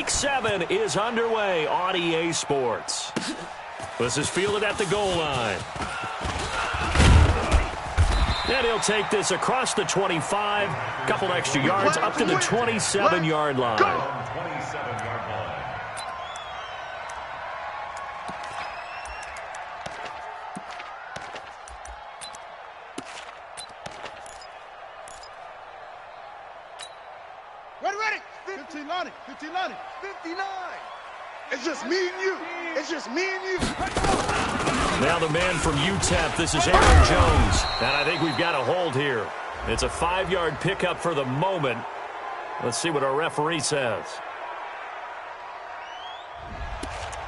Week 7 is underway on EA Sports. This is fielded at the goal line. And he'll take this across the 25, couple extra yards, up to the 27-yard line. Ready. 15-90. 59. It's just me and you. It's just me and you. Now the man from UTEP, this is Aaron Jones. And I think we've got a hold here. It's a 5-yard pickup for the moment. Let's see what our referee says.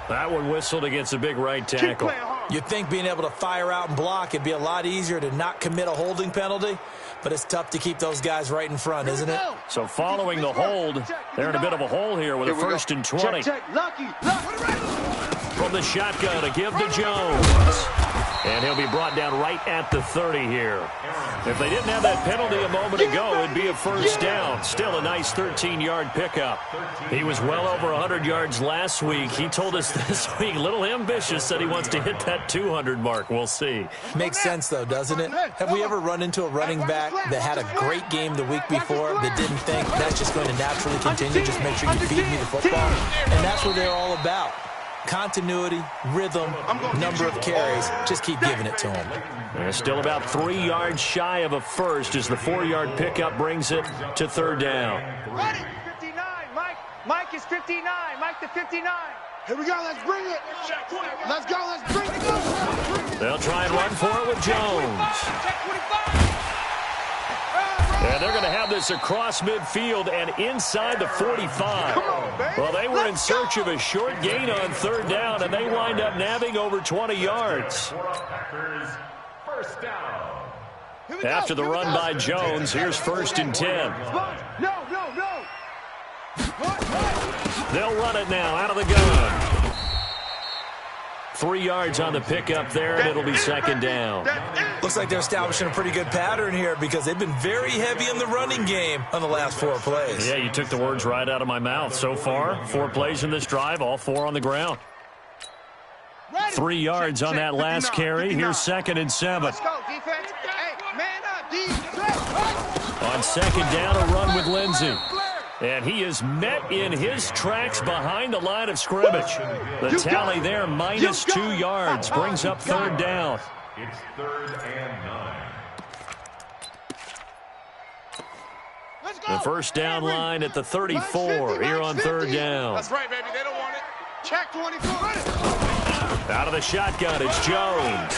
That one whistled against a big right tackle. You'd think being able to fire out and block it'd be a lot easier to not commit a holding penalty, but it's tough to keep those guys right in front, isn't it? So following the hold, they're in a bit of a hole here with a 1st and 20. From the shotgun to give to Jones. And he'll be brought down right at the 30 here. If they didn't have that penalty a moment ago, it'd be a 1st down. Still a nice 13-yard pickup. He was well over 100 yards last week. He told us this week, a little ambitious, said he wants to hit that 200 mark. We'll see. Makes sense, though, doesn't it? Have we ever run into a running back that had a great game the week before that didn't think that's just going to naturally continue? Just make sure you feed me the football. And that's what they're all about. Continuity, rhythm, number of carries. Just keep giving it to him. And still about 3 yards shy of a first as the 4-yard pickup brings it to 3rd down. Ready. 59. Mike is 59. Mike to 59. Here we go. Let's bring it. Let's go. Let's bring it. They'll try and run for it with Jones. And they're going to have this across midfield and inside the 45. Well, they were in search of a short gain on 3rd down, and they wind up nabbing over 20 yards. After the run by Jones, here's 1st and 10. No. They'll run it now out of the gun. 3 yards on the pickup there, and it'll be 2nd down. Looks like they're establishing a pretty good pattern here because they've been very heavy in the running game on the last 4 plays. Yeah, you took the words right out of my mouth. So far, 4 plays in this drive, all 4 on the ground. 3 yards on that last carry. Here's 2nd and 7. Let's go, defense. Hey, man up, defense. On 2nd down, a run with Lindsey. And he is met in his tracks behind the line of scrimmage. The tally there, minus 2 yards, brings up 3rd down. It's 3rd and 9. The 1st down line at the 34 here on 3rd down. That's right, baby. They don't want it. Check 24. Out of the shotgun, it's Jones.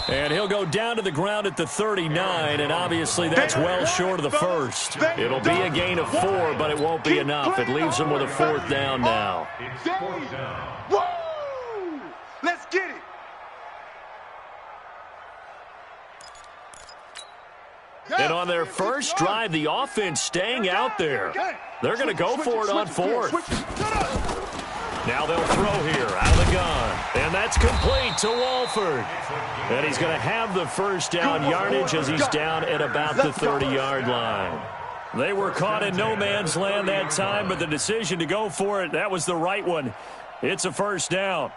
And he'll go down to the ground at the 39, and obviously that's well short of the first. It'll be a gain of 4, but it won't be enough. It leaves him with a 4th down now. It's 4th down. Woo! Let's get it. And on their first drive, the offense staying out there. They're going to go for it on 4th. Now they'll throw here out of the gun. And that's complete to Walford. And he's going to have the 1st down yardage as he's down at about the 30-yard line. They were caught in no man's land that time, but the decision to go for it, that was the right one. It's a 1st down.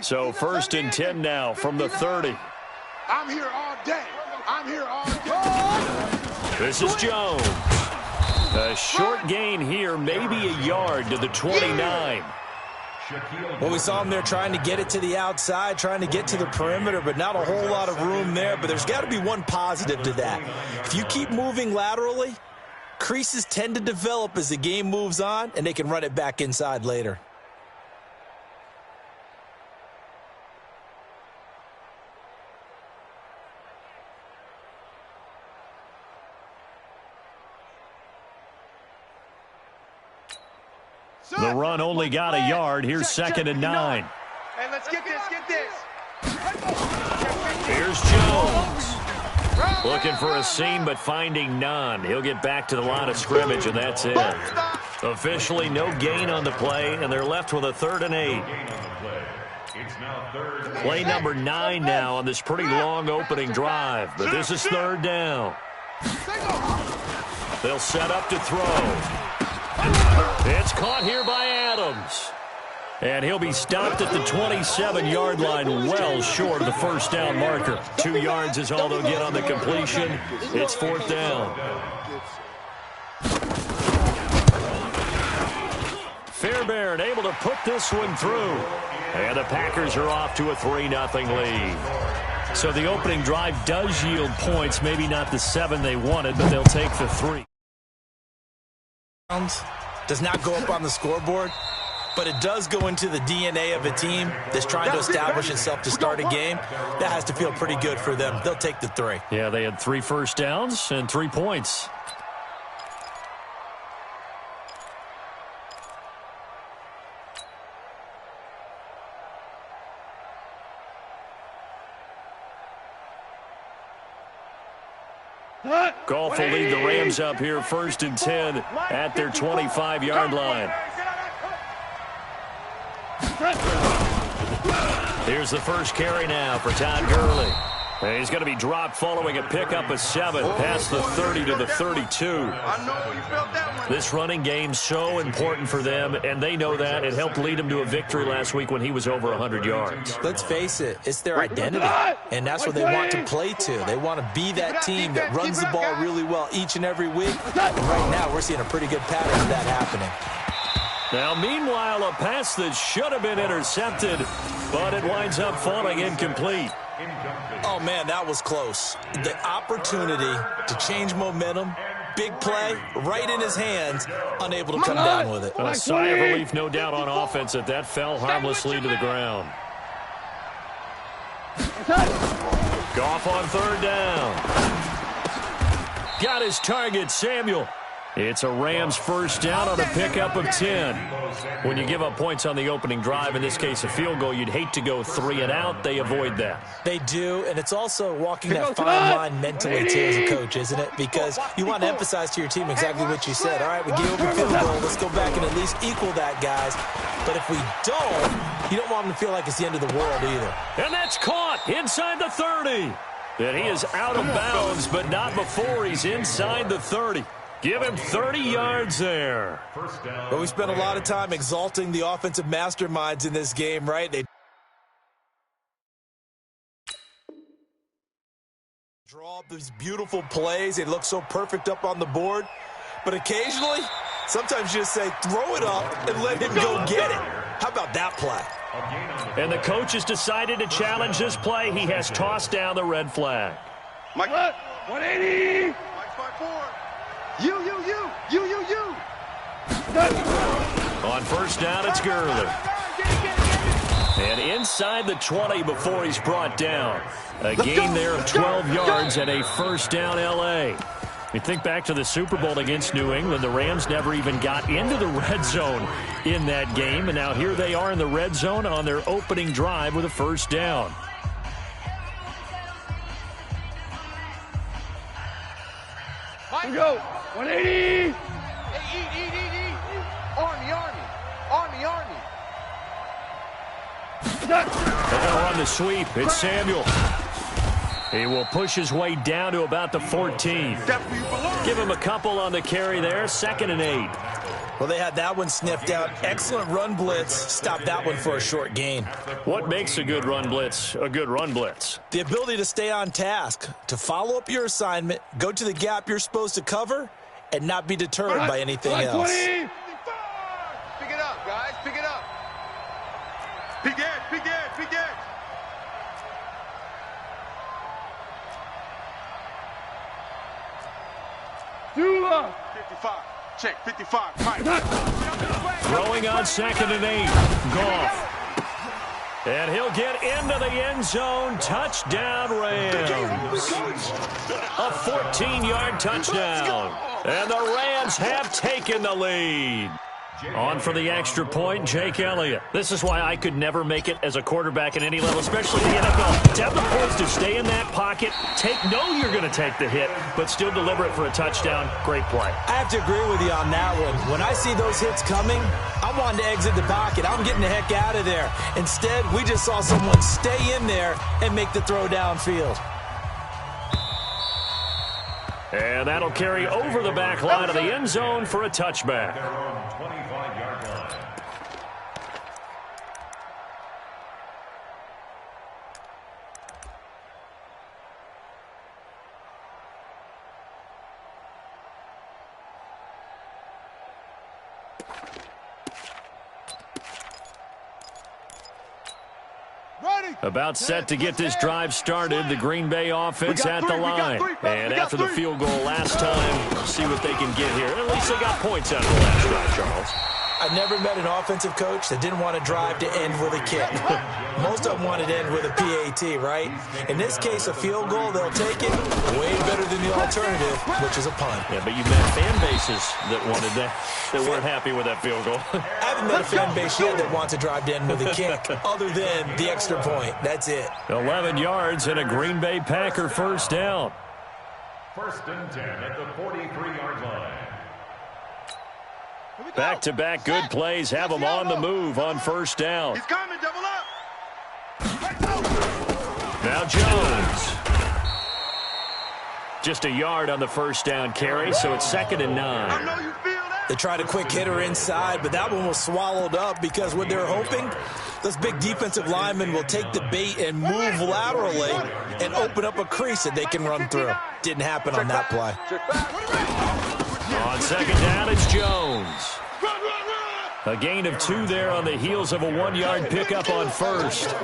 So 1st and 10 now from the 30. I'm here all day. I'm here all day. This is Jones. A short gain here, maybe a yard to the 29. Well, we saw him there trying to get it to the outside, trying to get to the perimeter, but not a whole lot of room there. But there's got to be one positive to that. If you keep moving laterally, creases tend to develop as the game moves on, and they can run it back inside later. The run only got a yard. Here's 2nd and 9. Hey, let's get this. Here's Jones. Looking for a seam, but finding none. He'll get back to the line of scrimmage, and that's it. Officially no gain on the play, and they're left with a 3rd and 8. Play number 9 now on this pretty long opening drive, but this is 3rd down. They'll set up to throw. It's caught here by Adams. And he'll be stopped at the 27-yard line, well short of the 1st down marker. 2 yards is all they'll get on the completion. It's 4th down. Fairbairn able to put this one through. And the Packers are off to a 3-0 lead. So the opening drive does yield points, maybe not the 7 they wanted, but they'll take the 3. Does not go up on the scoreboard, but it does go into the DNA of a team that's trying to establish itself to start a game. That has to feel pretty good for them. They'll take the 3. Yeah, they had 3 first downs and 3 points. Goff will lead the Rams up here 1st and 10 at their 25-yard line. Here's the first carry now for Todd Gurley. And he's going to be dropped following a pickup of 7 past the 30 to the 32. This running game so important for them, and they know that. It helped lead them to a victory last week when he was over 100 yards. Let's face it, it's their identity, and that's what they want to play to. They want to be that team that runs the ball really well each and every week. And right now, we're seeing a pretty good pattern of that happening. Now, meanwhile, a pass that should have been intercepted, but it winds up falling incomplete. Oh, man, that was close. The opportunity to change momentum, big play, right in his hands, unable to come down with it. A sigh of relief, no doubt, on offense that fell harmlessly to the ground. Goff on 3rd down. Got his target, Samuel. It's a Rams 1st down on a pickup of 10. When you give up points on the opening drive, in this case a field goal, you'd hate to go 3 and out. They avoid that. They do, and it's also walking that fine line mentally too as a coach, isn't it? Because you want to emphasize to your team exactly what you said. All right, we gave up a field goal. Let's go back and at least equal that, guys. But if we don't, you don't want them to feel like it's the end of the world either. And that's caught inside the 30. And he is out of bounds, but not before he's inside the 30. Give him 30 yards there. But we spent a lot of time exalting the offensive masterminds in this game, right? They draw up these beautiful plays. They look so perfect up on the board. But occasionally, sometimes you just say, throw it up and let him go get it. How about that play? And the coach has decided to challenge this play. He has tossed down the red flag. Mike, 180. Mike 5-4. You. On 1st down, it's Gurley. And inside the 20 before he's brought down. A gain there of 12 yards and a 1st down L.A. You think back to the Super Bowl against New England. The Rams never even got into the red zone in that game. And now here they are in the red zone on their opening drive with a 1st down. Here we go. 180. Hey, eat. Army. They're going to run the sweep. It's Samuel. He will push his way down to about the 14. Give him a couple on the carry there. 2nd and 8. Well, they had that one sniffed out. Excellent run blitz. Stopped that one for a short gain. What makes a good run blitz a good run blitz? The ability to stay on task, to follow up your assignment, go to the gap you're supposed to cover, and not be deterred by anything else. 20. Pick it up, guys. Pick it up. Pick it. 55. Check. 55. Mike. Throwing on 2nd and 8. Goff. And he'll get into the end zone. Touchdown, Rams. A 14-yard touchdown. And the Rams have taken the lead. On for the extra point, Jake Elliott. This is why I could never make it as a quarterback at any level, especially in the NFL. To have the points to stay in that pocket, know you're going to take the hit, but still deliver it for a touchdown. Great play. I have to agree with you on that one. When I see those hits coming, I'm wanting to exit the pocket. I'm getting the heck out of there. Instead, we just saw someone stay in there and make the throw downfield. And that'll carry over the back line of the end zone for a touchback. About set to get this drive started, the Green Bay offense at the line. And after the field goal last time, see what they can get here. At least they got points out of the last drive, Charles. I've never met an offensive coach that didn't want to drive to end with a kick. Most of them wanted to end with a PAT, right? In this case, a field goal, they'll take it way better than the alternative, which is a punt. Yeah, but you've met fan bases that wanted that weren't happy with that field goal. I haven't met a fan base yet that wants to drive to end with a kick, other than the extra point. That's it. 11 yards and a Green Bay Packer first down. 1st and 10 at the 43-yard line. Back-to-back good plays have them on the move on first down. He's coming, double up. Now Jones. Just a yard on the first down carry, so it's 2nd and 9. I know you feel that. They tried a quick hitter inside, but that one was swallowed up because what they're hoping, those big defensive linemen will take the bait and move laterally and open up a crease that they can run through. Didn't happen on that play. On 2nd down, it's Jones. A gain of 2 there on the heels of a 1-yard pickup on first.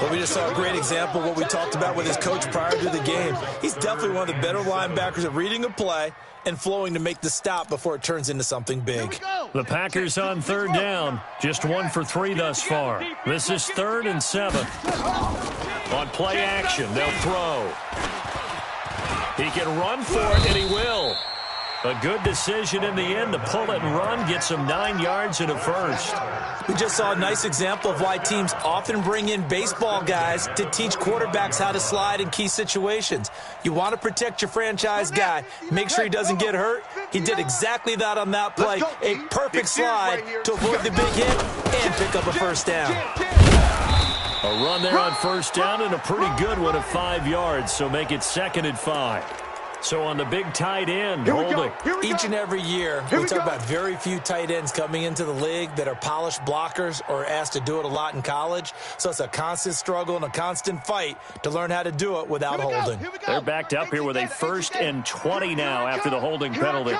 But we just saw a great example of what we talked about with his coach prior to the game. He's definitely one of the better linebackers at reading a play and flowing to make the stop before it turns into something big. The Packers on 3rd down. Just 1 for 3 thus far. This is 3rd and 7. On play action, they'll throw. He can run for it, and he will. A good decision in the end to pull it and run, gets him 9 yards and a first. We just saw a nice example of why teams often bring in baseball guys to teach quarterbacks how to slide in key situations. You want to protect your franchise guy. Make sure he doesn't get hurt. He did exactly that on that play. A perfect slide to avoid the big hit and pick up a first down. A run there on first down and a pretty good one of 5 yards, so make it 2nd and 5. So on the big tight end, holding. Each and every year, we talk about very few tight ends coming into the league that are polished blockers or asked to do it a lot in college. So it's a constant struggle and a constant fight to learn how to do it without holding. They're backed up here with a 1st and 20 now after the holding penalty.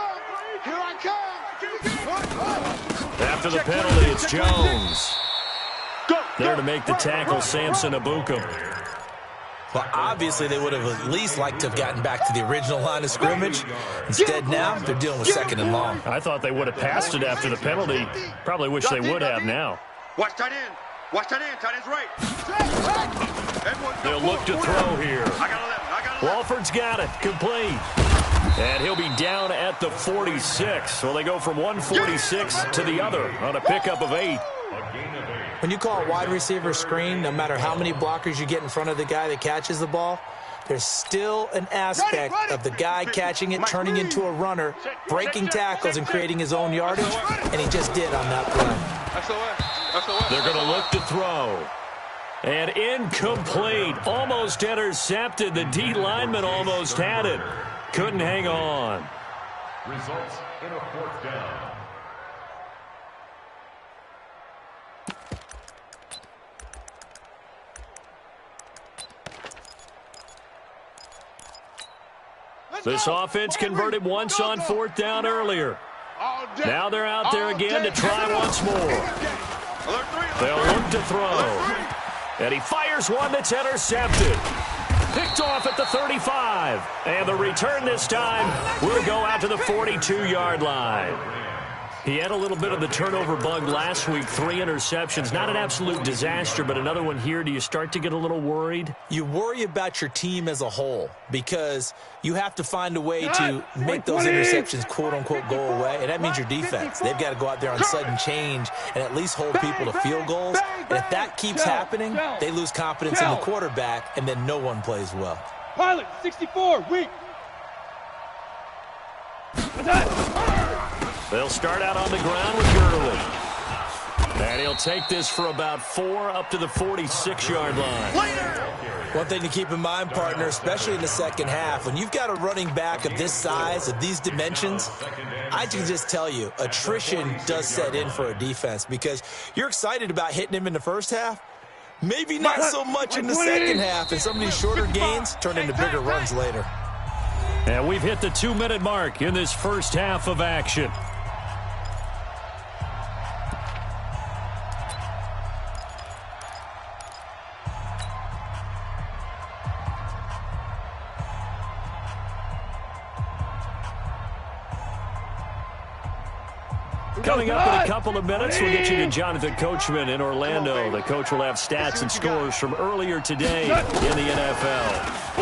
After the penalty, it's Jones. There to make the tackle, Samson Abukum. Well, obviously, they would have at least liked to have gotten back to the original line of scrimmage. Instead, now, they're dealing with 2nd and long. I thought they would have passed it after the penalty. Probably wish they would have now. Watch tight end. Watch tight end. Tight end's right. They'll look to throw here. Walford's got it. Complete. And he'll be down at the 46. So they go from 146 to the other on a pickup of 8. When you call a wide receiver screen, no matter how many blockers you get in front of the guy that catches the ball, there's still an aspect of the guy catching it, turning into a runner, breaking tackles and creating his own yardage, and he just did on that play. They're going to look to throw. And incomplete. Almost intercepted. The D lineman almost had it. Couldn't hang on. Results in a 4th down. This offense converted once on 4th down earlier. Now they're out there again to try once more. They'll look to throw. And he fires one that's intercepted. Picked off at the 35. And the return this time will go out to the 42-yard line. He had a little bit of the turnover bug last week, 3 interceptions. Not an absolute disaster, but another one here. Do you start to get a little worried? You worry about your team as a whole because you have to find a way to make those interceptions, quote-unquote, go away, and that means your defense. They've got to go out there on sudden change and at least hold people to field goals. And if that keeps happening, they lose confidence in the quarterback, and then no one plays well. Pilot, 64, weak. They'll start out on the ground with Gurley. And he'll take this for about 4 up to the 46-yard line. One thing to keep in mind, partner, especially in the second half, when you've got a running back of this size, of these dimensions, I can just tell you, attrition does set in for a defense because you're excited about hitting him in the first half. Maybe not so much in the second half, and some of these shorter gains turn into bigger runs later. And we've hit the 2-minute mark in this first half of action. Coming up in a couple of minutes, we'll get you to Jonathan Coachman in Orlando. The coach will have stats and scores from earlier today in the NFL.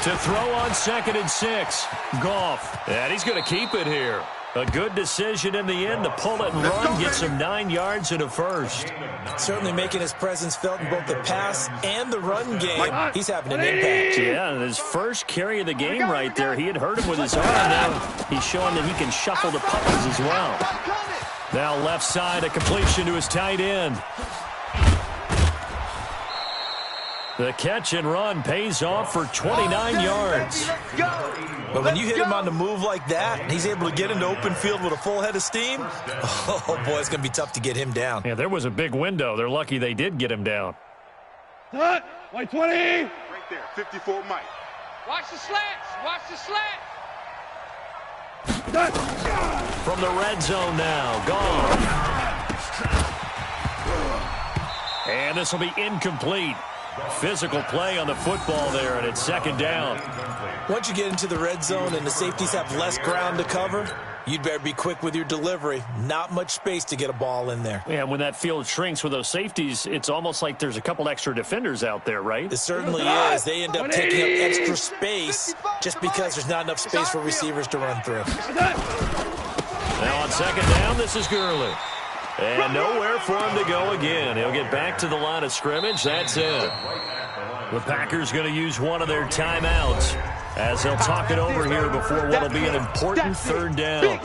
To throw on 2nd and 6, Goff. And he's going to keep it here. A good decision in the end to pull it and run, get some 9 yards and a first. Certainly making his presence felt in both the pass and the run game. He's having an impact. Yeah, and his first carry of the game right there, he had hurt him with his arm. Now he's showing that he can shuffle the puckles as well. Now left side, a completion to his tight end. The catch and run pays off for 29 yards. But when you hit him on the move like that, and he's able to get into open field with a full head of steam, oh, boy, it's going to be tough to get him down. Yeah, there was a big window. They're lucky they did get him down. 120. Right there, 54 Mike. Watch the slants. Watch the slants. From the red zone now, gone. And this will be incomplete. Physical play on the football there, and it's 2nd down. Once you get into the red zone and the safeties have less ground to cover, you'd better be quick with your delivery. Not much space to get a ball in there. Yeah, when that field shrinks with those safeties, it's almost like there's a couple extra defenders out there, right? It certainly is. They end up taking up extra space just because there's not enough space for receivers to run through. Now on 2nd down, this is Gurley. And nowhere for him to go again. He'll get back to the line of scrimmage. That's it. The Packers going to use one of their timeouts as they'll talk it over here before what will be an important 3rd down.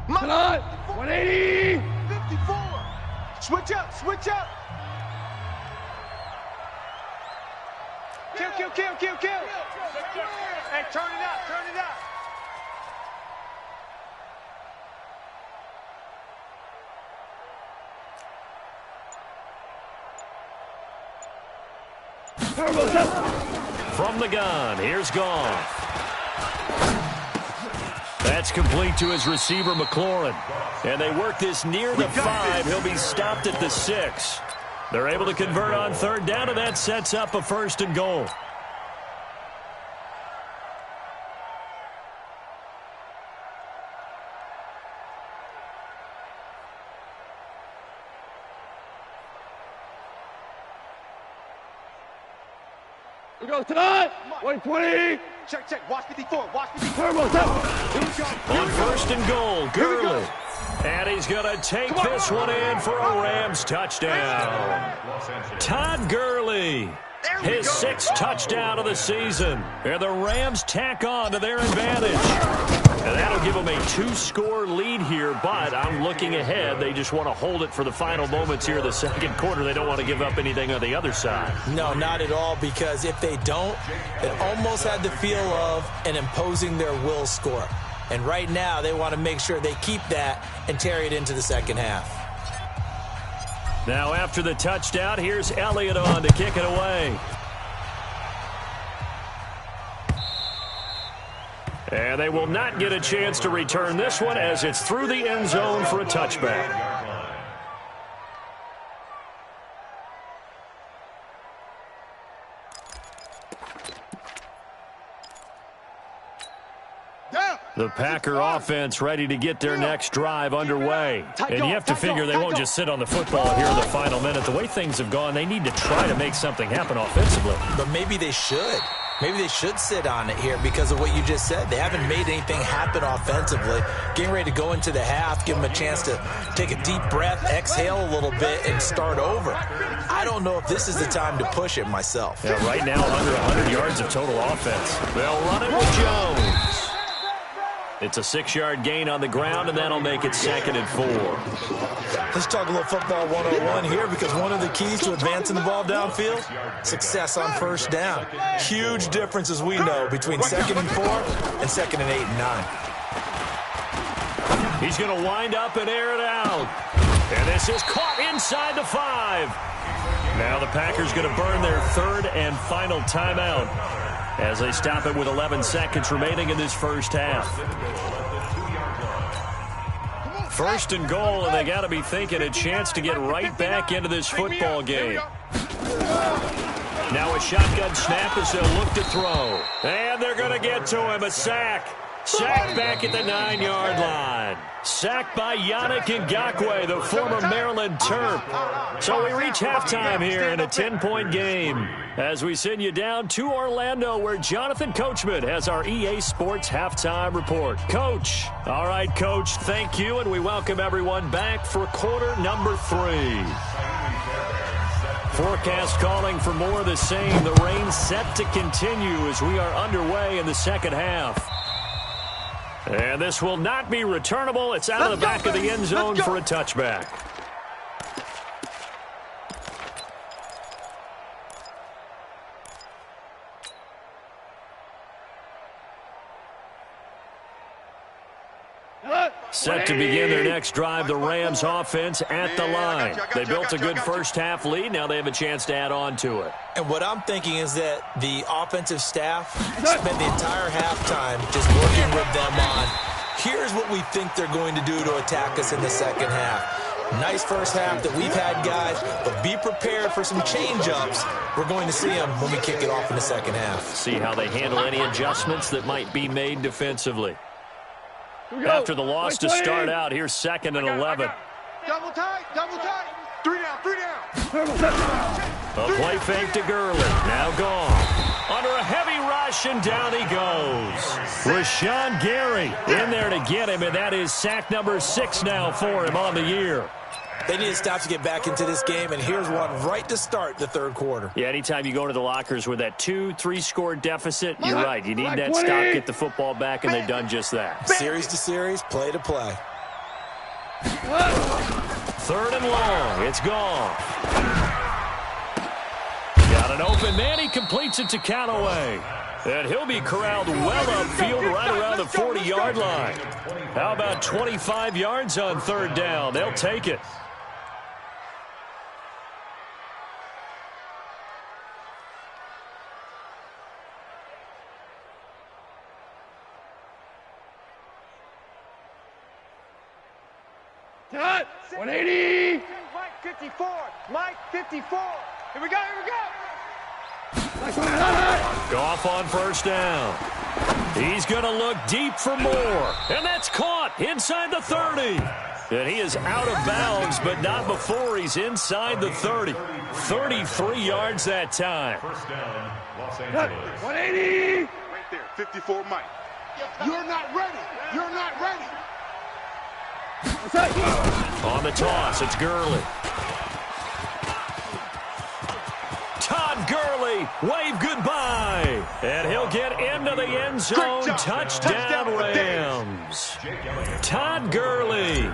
Come on. 180. 54. Switch up, switch up. Kill. Hey, turn it up, turn it up. From the gun, here's Goff. That's complete to his receiver, McLaurin. And they work this near the 5. He'll be stopped at the 6. They're able to convert on 3rd down, and that sets up a 1st and goal. We go tonight. 120. Check. Watch 54. Watch 54. Turbo's up. On 1st and goal, Gurley. And he's going to take this one in for a Rams touchdown. Todd Gurley, his 6th touchdown of the season. And the Rams tack on to their advantage. And that'll give them a 2-score lead here, but I'm looking ahead. They just want to hold it for the final moments here of the 2nd quarter. They don't want to give up anything on the other side. No, not at all, because if they don't, it almost had the feel of an imposing their will score. And right now, they want to make sure they keep that and carry it into the 2nd half. Now after the touchdown, here's Elliott on to kick it away. And they will not get a chance to return this one as it's through the end zone for a touchback. The Packer offense ready to get their next drive underway. And you have to figure they won't just sit on the football here in the final minute. The way things have gone, they need to try to make something happen offensively. But maybe they should. Maybe they should sit on it here because of what you just said. They haven't made anything happen offensively. Getting ready to go into the half, give them a chance to take a deep breath, exhale a little bit, and start over. I don't know if this is the time to push it myself. Yeah, right now, under 100 yards of total offense. They'll run it with Jones. It's a 6-yard gain on the ground, and that'll make it 2nd and 4. Let's talk a little football 101 here because one of the keys to advancing the ball downfield, success on first down. Huge difference, as we know, between 2nd and 4 and 2nd and 8 and 9. He's going to wind up and air it out. And this is caught inside the 5. Now the Packers going to burn their 3rd and final timeout as they stop it with 11 seconds remaining in this first half. 1st and goal, and they got to be thinking a chance to get right back into this football game. Now a shotgun snap as they'll look to throw. And they're going to get to him, a sack. Sacked back at the 9-yard line. Sacked by Yannick Ngakoue, the former Maryland Terp. So we reach halftime here in a 10-point game as we send you down to Orlando where Jonathan Coachman has our EA Sports halftime report. Coach. All right, Coach, thank you, and we welcome everyone back for quarter number 3. Forecast calling for more of the same. The rain set to continue as we are underway in the second half. And this will not be returnable. It's out of the back of the end zone for a touchback. Set to begin their next drive, the Rams offense at the line. They built a good first half lead. Now they have a chance to add on to it. And what I'm thinking is that the offensive staff spent the entire halftime just working with them on, here's what we think they're going to do to attack us in the second half. Nice first half that we've had, guys, but be prepared for some change-ups. We're going to see them when we kick it off in the second half. See how they handle any adjustments that might be made defensively. After the loss to start out, here's 2nd and 11. Double tight, 3 down, 3 down. A play fake to Gurley, now gone. Under a heavy rush, and down he goes. Rashawn Gary in there to get him, and that is sack number 6 now for him on the year. They need to stop to get back into this game, and here's one right to start the third quarter. Yeah, anytime you go into the lockers with that 2-3 score deficit, you're right. You need that stop, get the football back, and they've done just that. Series to series, play to play. 3rd and long. It's gone. Got an open man. He completes it to Callaway. And he'll be corralled well upfield right around the 40-yard line. How about 25 yards on 3rd down? They'll take it. Cut! 180! Mike 54, Mike 54. Here we go, here we go. Goff on 1st down. He's going to look deep for more. And that's caught inside the 30. And he is out of bounds, but not before he's inside the 30. 33 yards that time. 180! Right there, 54 Mike. You're not ready. You're not ready. On the toss, it's Gurley. Todd Gurley, wave goodbye. And he'll get into the end zone. Touchdown, Rams. Todd Gurley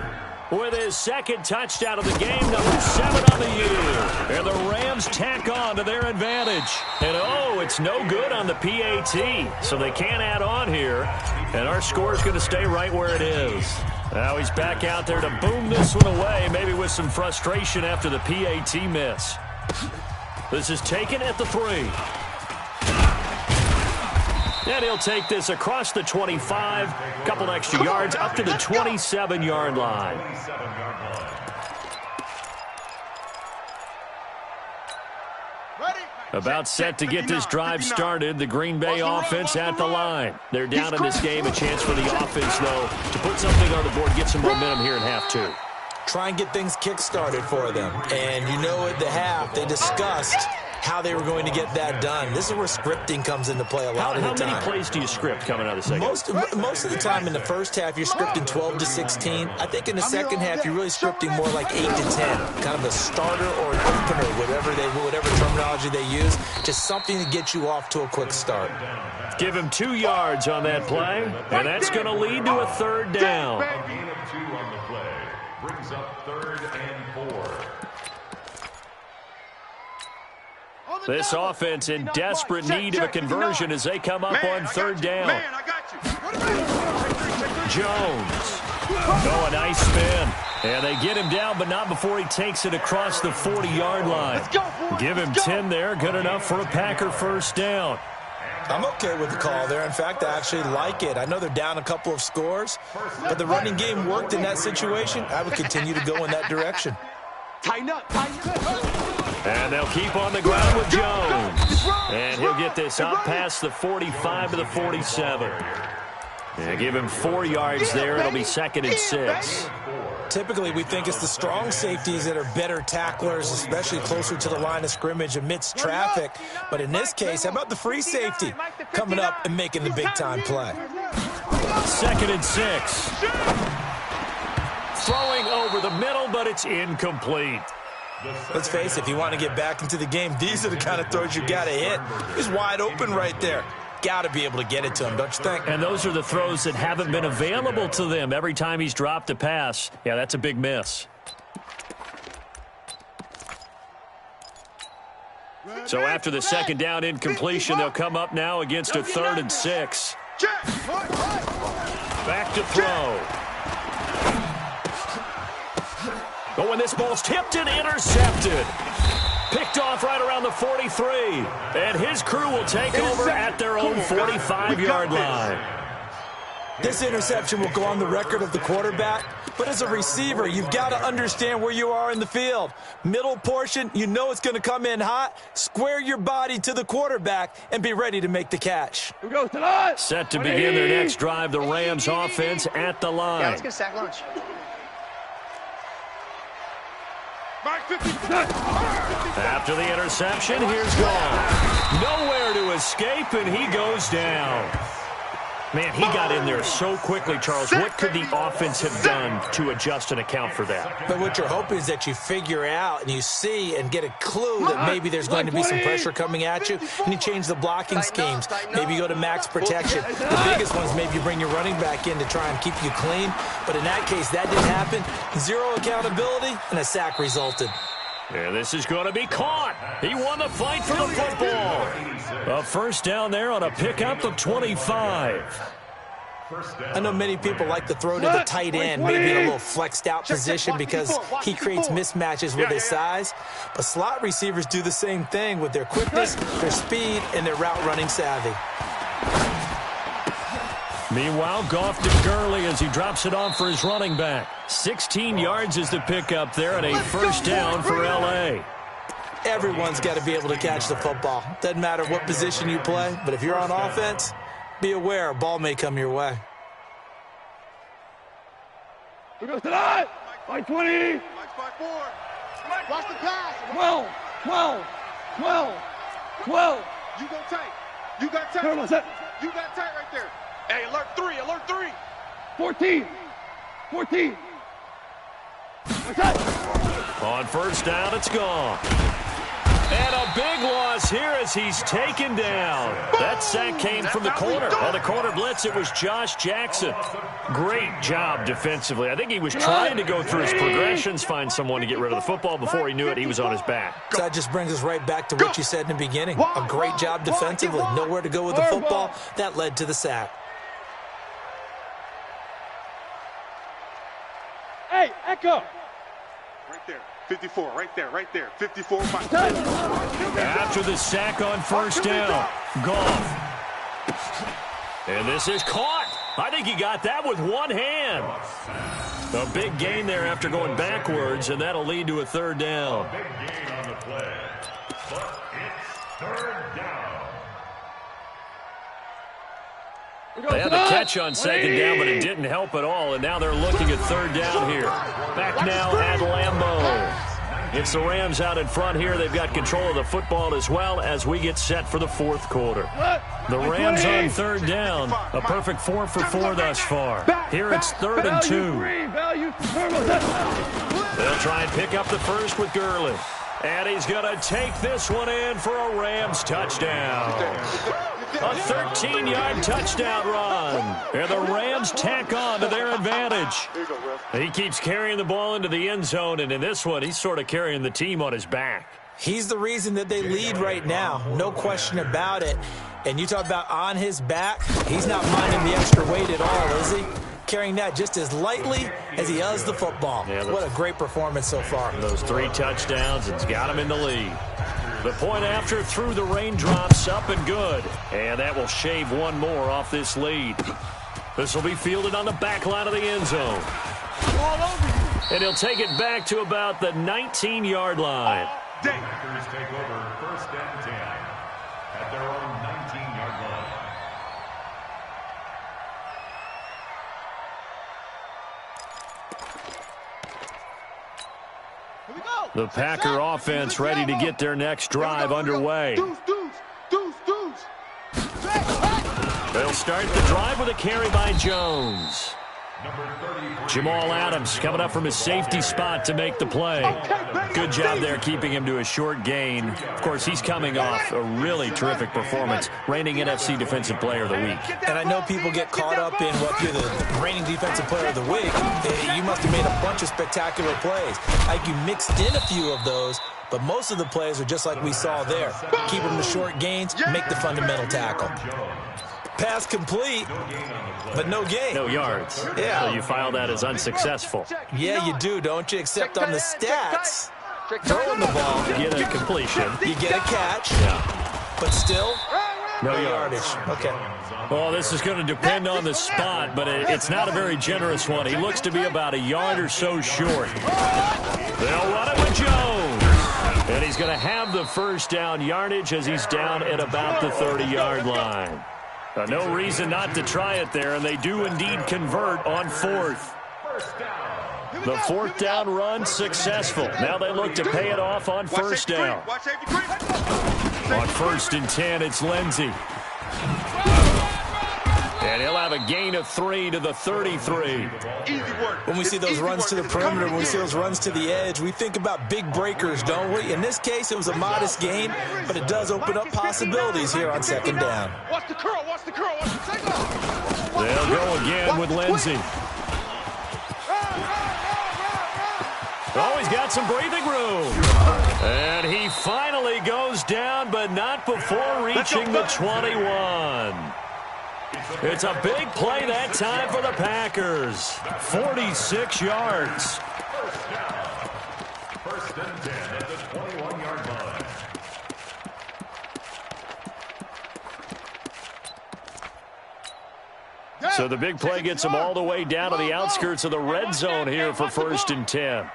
with his 2nd touchdown of the game, number 7 on the year. And the Rams tack on to their advantage. And, oh, it's no good on the PAT, so they can't add on here. And our score is going to stay right where it is. Now he's back out there to boom this one away, maybe with some frustration after the PAT miss. This is taken at the 3. And he'll take this across the 25, a couple extra yards up to the 27-yard line. About set to get this drive started. The Green Bay offense at the line. They're down in this game. A chance for the offense, though, to put something on the board, get some momentum here in half two. Try and get things kick-started for them. And you know at the half, they discussed how they were going to get that done. This is where scripting comes into play a lot of the time. How many plays do you script coming out of the second? Most of the time in the first half, you're scripting 12 to 16. I think in the second half, you're really scripting more like 8 to 10. Kind of a starter or an opener, whatever terminology they use. Just something to get you off to a quick start. Give him 2 yards on that play, and that's going to lead to a third down. Gain of 2 on the play. Brings up 3rd and 4. This offense in desperate need of a conversion as they come up on 3rd down. Jones. Oh, a nice spin. And they get him down, but not before he takes it across the 40-yard line. Give him 10 there. Good enough for a Packer first down. I'm okay with the call there. In fact, I actually like it. I know they're down a couple of scores, but the running game worked in that situation. I would continue to go in that direction. Tighten up, tighten up. And they'll keep on the ground with Jones. And he'll get this up past the 45 to the 47. And give him 4 yards there. It'll be 2nd and 6. Typically, we think it's the strong safeties that are better tacklers, especially closer to the line of scrimmage amidst traffic. But in this case, how about the free safety coming up and making the big-time play? 2nd and 6. Throwing over the middle, but it's incomplete. Let's face it, if you want to get back into the game, these are the kind of throws you got to hit. He's wide open right there. Got to be able to get it to him, don't you think? And those are the throws that haven't been available to them every time he's dropped a pass. Yeah, that's a big miss. So after the 2nd down incompletion, they'll come up now against a 3rd and 6. Back to throw. Oh, and this ball's tipped and intercepted. Picked off right around the 43. And his crew will take over at their own 45-yard line. This interception will go on the record of the quarterback, but as a receiver, you've got to understand where you are in the field. Middle portion, you know it's going to come in hot. Square your body to the quarterback and be ready to make the catch. Here we go, tonight. Set to begin their next drive, the Rams offense at the line. Yeah, let's get a sack lunch. After the interception, here's Gone. Nowhere to escape, and he goes down. Man, he got in there so quickly, Charles. What could the offense have done to adjust and account for that? But what you're hoping is that you figure out and you see and get a clue that maybe there's going to be some pressure coming at you, and you change the blocking schemes. Maybe you go to max protection. The biggest ones, maybe you bring your running back in to try and keep you clean. But in that case, that didn't happen. Zero accountability, and a sack resulted. Yeah, this is going to be caught. He won the fight for the football. A first down there on a pickup of 25. I know many people like to throw to the tight end, maybe in a little flexed out position because he creates mismatches with his size. But slot receivers do the same thing with their quickness, their speed, and their route running savvy. Meanwhile, Goff to Gurley as he drops it off for his running back. 16 yards is the pickup there and a first down for L.A. Everyone's got to be able to catch the football. Doesn't matter what position you play, but if you're on offense, be aware a ball may come your way. Here goes tonight. 520. Mike 5-4. Watch the pass. 12. 12. 12. 12. You go tight. You got tight. Come on, set. You got tight right there. Hey, alert 3. Alert 3. 14. 14. On first down, it's gone. And a big loss here as he's taken down. That sack came from the corner. On the corner blitz, it was Josh Jackson. Great job defensively. I think he was trying to go through his progressions, find someone to get rid of the football. Before he knew it, he was on his back. So that just brings us right back to what you said in the beginning. A great job defensively. Nowhere to go with the football. That led to the sack. Hey, Echo. Right there. 54. Right there. Right there. 54. After the sack on first down, Goff. And this is caught. I think he got that with one hand. A big gain there after going backwards, and that'll lead to a third down. A big gain on the play, but it's third down. They had the catch on second down, but it didn't help at all, and now they're looking at third down here. Back now at Lambeau. It's the Rams out in front here. They've got control of the football as well as we get set for the fourth quarter. The Rams on third down. A perfect 4 for 4 thus far. Here it's 3rd and 2. They'll try and pick up the first with Gurley. And he's going to take this one in for a Rams touchdown. A 13-yard touchdown run. And the Rams tack on to their advantage. He keeps carrying the ball into the end zone, and in this one, he's sort of carrying the team on his back. He's the reason that they lead right now. No question about it. And you talk about on his back, he's not minding the extra weight at all, is he? Carrying that just as lightly as he does the football. Yeah, what a great performance so far. Those 3 touchdowns, it's got him in the lead. The point after through the raindrops, up and good. And that will shave one more off this lead. This will be fielded on the back line of the end zone. And he'll take it back to about the 19-yard line. Packers take over 1st and 10 at their own 19-yard line. The Packer offense ready to get their next drive underway. They'll start the drive with a carry by Jones. Jamal Adams coming up from his safety spot to make the play. Good job there keeping him to a short gain. Of course, he's coming off a really terrific performance, reigning NFC Defensive Player of the Week. And I know people get caught up in what you're the reigning Defensive Player of the Week. You must have made a bunch of spectacular plays. Like you mixed in a few of those, but most of the plays are just like we saw there. Keep them to short gains, make the fundamental tackle. Pass complete, but no gain. No yards. Yeah. So you file that as unsuccessful. Yeah, you do, don't you? Except on the stats, throwing the ball, You get a completion. you get a catch, Yeah. but still, No yardage. Okay. Well, this is going to depend on the spot, but it's not a very generous one. He looks to be about a yard or so short. They'll run it with Jones. And he's going to have the first down yardage as he's down at about the 30-yard line. No reason not to try it there, and they do indeed convert on 4th. The 4th down run successful. Now they look to pay it off on 1st down. On 1st and 10, it's Lindsey. And he'll have a gain of 3 to the 33. When we see those runs to the perimeter, when we see those runs to the edge, we think about big breakers, don't we? In this case, it was a modest gain, but it does open up possibilities here on 2nd down. Watch the curl, watch the curl, watch the curl. They'll go again with Lindsey. Oh, he's got some breathing room. And he finally goes down, but not before reaching the 21. It's a big play that time for the Packers. 46 yards. First and 10 at the 21-yard line. So the big play gets them all the way down to the outskirts of the red zone here for 1st and 10.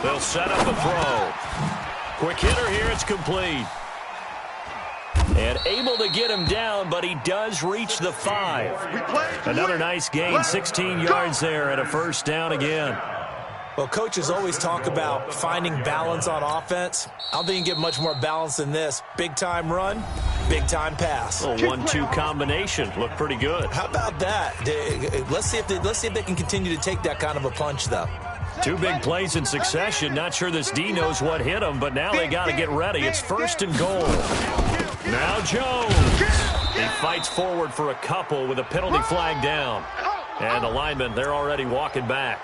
They'll set up a throw. Quick hitter here, it's complete. And able to get him down, but he does reach the 5. Another nice gain, 16 yards there, and a 1st down again. Well, coaches always talk about finding balance on offense. I don't think you can get much more balance than this. Big-time run, big-time pass. A 1-2 combination. Looked pretty good. How about that? Let's see if they can continue to take that kind of a punch, though. 2 big plays in succession. Not sure this D knows what hit him, but now they got to get ready. It's 1st and goal. Now Jones. He fights forward for a couple with a penalty flag down. And the linemen, they're already walking back.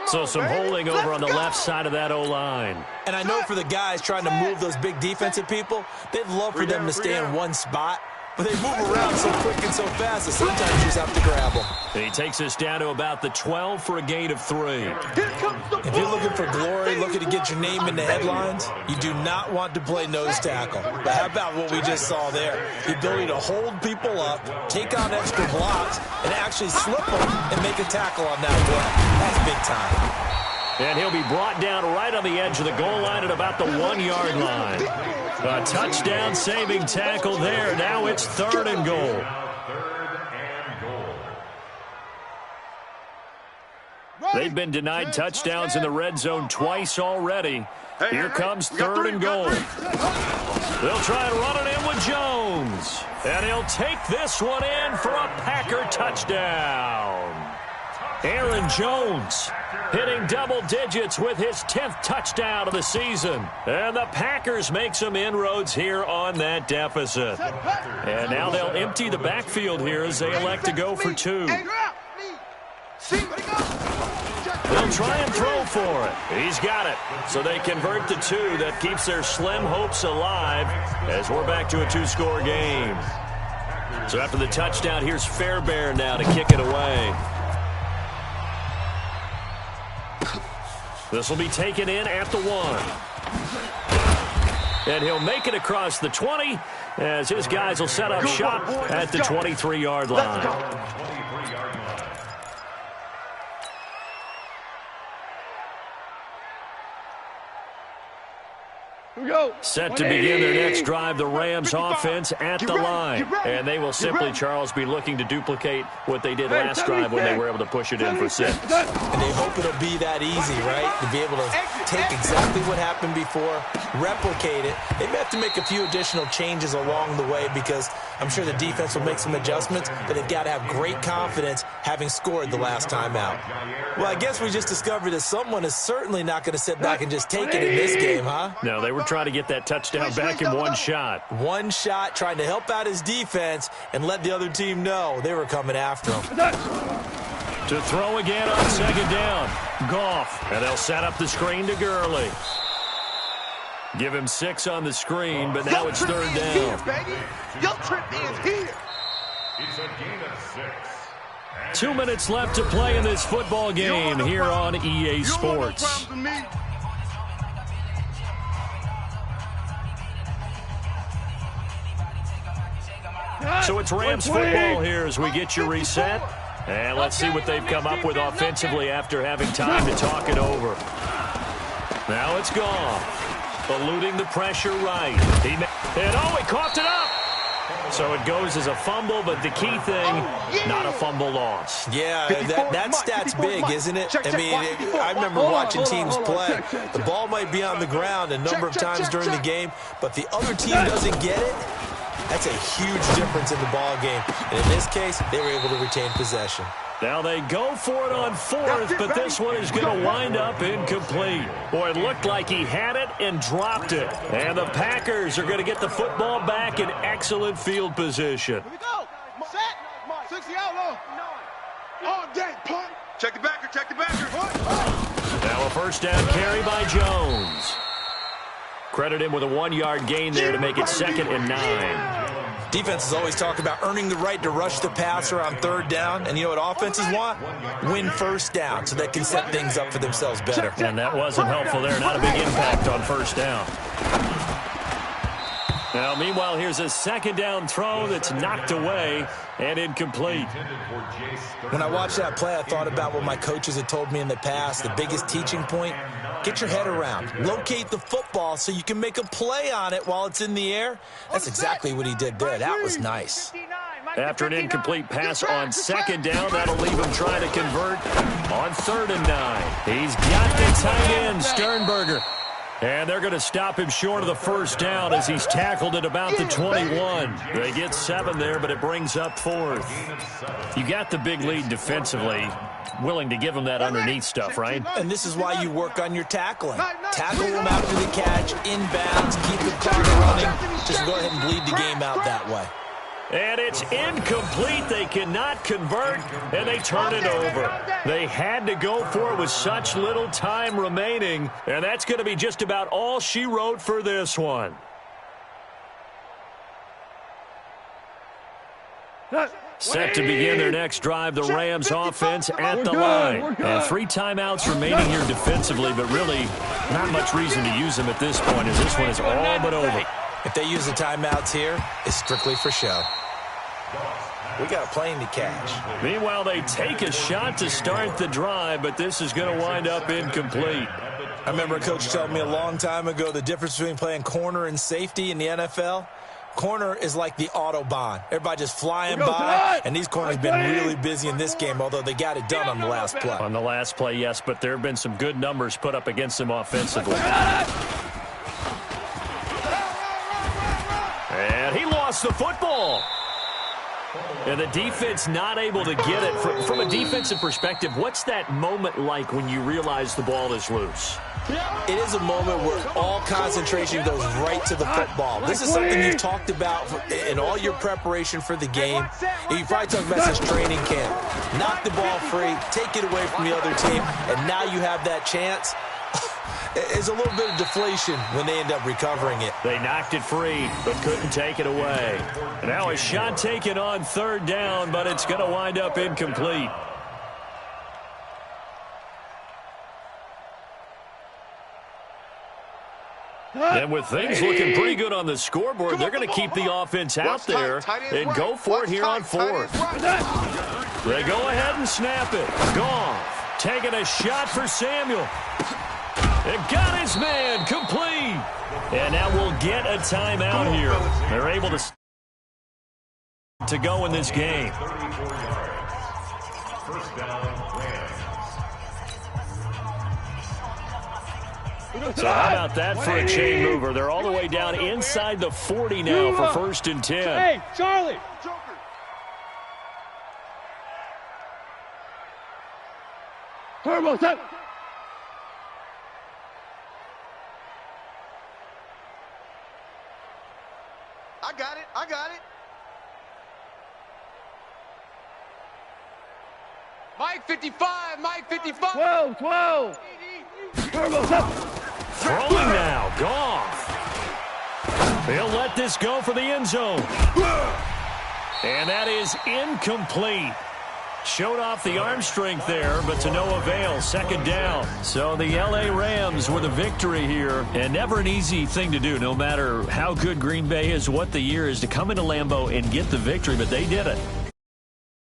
So some holding over on the left side of that O-line. And I know for the guys trying to move those big defensive people, they'd love for them to stay in one spot. but they move around so quick and so fast that sometimes you just have to grab them. He takes us down to about the 12 for a gain of 3. If you're looking for glory, looking to get your name in the headlines, you do not want to play nose tackle. But how about what we just saw there? The ability to hold people up, take on extra blocks, and actually slip them and make a tackle on that play. That's big time. And he'll be brought down right on the edge of the goal line at about the 1-yard line. A touchdown-saving tackle there. Now it's 3rd and goal. They've been denied touchdowns in the red zone twice already. Here comes 3rd and goal. They'll try and run it in with Jones. And he'll take this one in for a Packer touchdown. Aaron Jones hitting double digits with his 10th touchdown of the season. And the Packers make some inroads here on that deficit. And now they'll empty the backfield here as they elect to go for 2. They'll try and throw for it. He's got it. So they convert the 2. That keeps their slim hopes alive as we're back to a 2-score game. So after the touchdown, here's Fairbairn now to kick it away. This will be taken in at the 1. And he'll make it across the 20 as his guys will set up shop at the 23-yard line. Set to begin their next drive, the Rams offense at the line. And they will simply, Charles, be looking to duplicate what they did last drive when they were able to push it in for 6. And they hope it'll be that easy, right? To be able to take exactly what happened before, replicate it. They may have to make a few additional changes along the way because I'm sure the defense will make some adjustments, but they've got to have great confidence having scored the last time out. Well, I guess we just discovered that someone is certainly not going to sit back and just take it in this game, huh? No, they were trying to get that touchdown back in one shot. One shot, trying to help out his defense and let the other team know they were coming after him. To throw again on 2nd down. Goff. And they'll set up the screen to Gurley. Give him 6 on the screen, but now it's 3rd down. Your trip is here. It's a gain of 6. 2 minutes left to play in this football game here on EA Sports. So it's Rams football here as we get you reset. And let's see what they've come up with offensively after having time to talk it over. Now it's gone. Eluding the pressure right. He coughed it up. So it goes as a fumble, but the key thing, not a fumble loss. Yeah, that stat's big, isn't it? I mean, I remember watching teams play. The ball might be on the ground a number of times during the game, but the other team doesn't get it. That's a huge difference in the ball game. And in this case, they were able to retain possession. Now they go for it on 4th, but this one is going to wind up incomplete. Boy, it looked like he had it and dropped it. And the Packers are going to get the football back in excellent field position. Here we go. Set. 60 out. All day, punt. Check the backer. Now a 1st down carry by Jones. Credit him with a 1-yard gain there to make it 2nd and 9. Defenses always talk about earning the right to rush the passer on 3rd down. And you know what offenses want? Win 1st down so they can set things up for themselves better. And that wasn't helpful there. Not a big impact on 1st down. Now, meanwhile, here's a 2nd down throw that's knocked away and incomplete. When I watched that play, I thought about what my coaches had told me in the past. The biggest teaching point, get your head around. Locate the football so you can make a play on it while it's in the air. That's exactly what he did there. That was nice. After an incomplete pass on 2nd down, that'll leave him trying to convert on 3rd and 9. He's got the tight end, Sternberger. And they're going to stop him short of the 1st down as he's tackled at about the 21. They get 7 there, but it brings up 4th. You got the big lead defensively. Willing to give him that underneath stuff, right? And this is why you work on your tackling. Tackle him after the catch, inbounds, keep the clock running. Just go ahead and bleed the game out that way. And it's incomplete. They cannot convert, and they turn it over. They had to go for it with such little time remaining, and that's going to be just about all she wrote for this one. Set to begin their next drive, the Rams offense at the line. And 3 timeouts remaining here defensively, but really not much reason to use them at this point, as this one is all but over. If they use the timeouts here, it's strictly for show. We got a plane to catch. Meanwhile, they take a shot to start the drive, but this is going to wind up incomplete. I remember a coach telling me a long time ago the difference between playing corner and safety in the NFL. Corner is like the Autobahn. Everybody just flying by, and these corners been really busy in this game, although they got it done on the last play. On the last play, yes, but there have been some good numbers put up against them offensively. And he lost the football. And the defense not able to get it. From a defensive perspective, what's that moment like when you realize the ball is loose? It is a moment where all concentration goes right to the football. This is something you've talked about in all your preparation for the game. You probably talked about this training camp. Knock the ball free, take it away from the other team, and now you have that chance. It's a little bit of deflation when they end up recovering it. They knocked it free, but couldn't take it away. And now a shot taken on 3rd down, but it's going to wind up incomplete. And with things looking pretty good on the scoreboard, they're going to keep the offense out there and go for it here on 4th. They go ahead and snap it. Goff taking a shot for Samuel. And got his man complete. And now we'll get a timeout here. They're able to go in this game. So how about that for a chain mover? They're all the way down inside the 40 now for 1st and 10. Hey, Charlie. Turbo set. I got it. Mike 55, Mike 55. 12. Turbo set. Throwing now, Goff. He'll let this go for the end zone. And that is incomplete. Showed off the arm strength there, but to no avail. 2nd down. So the L.A. Rams with a victory here. And never an easy thing to do, no matter how good Green Bay is, what the year is, to come into Lambeau and get the victory. But they did it.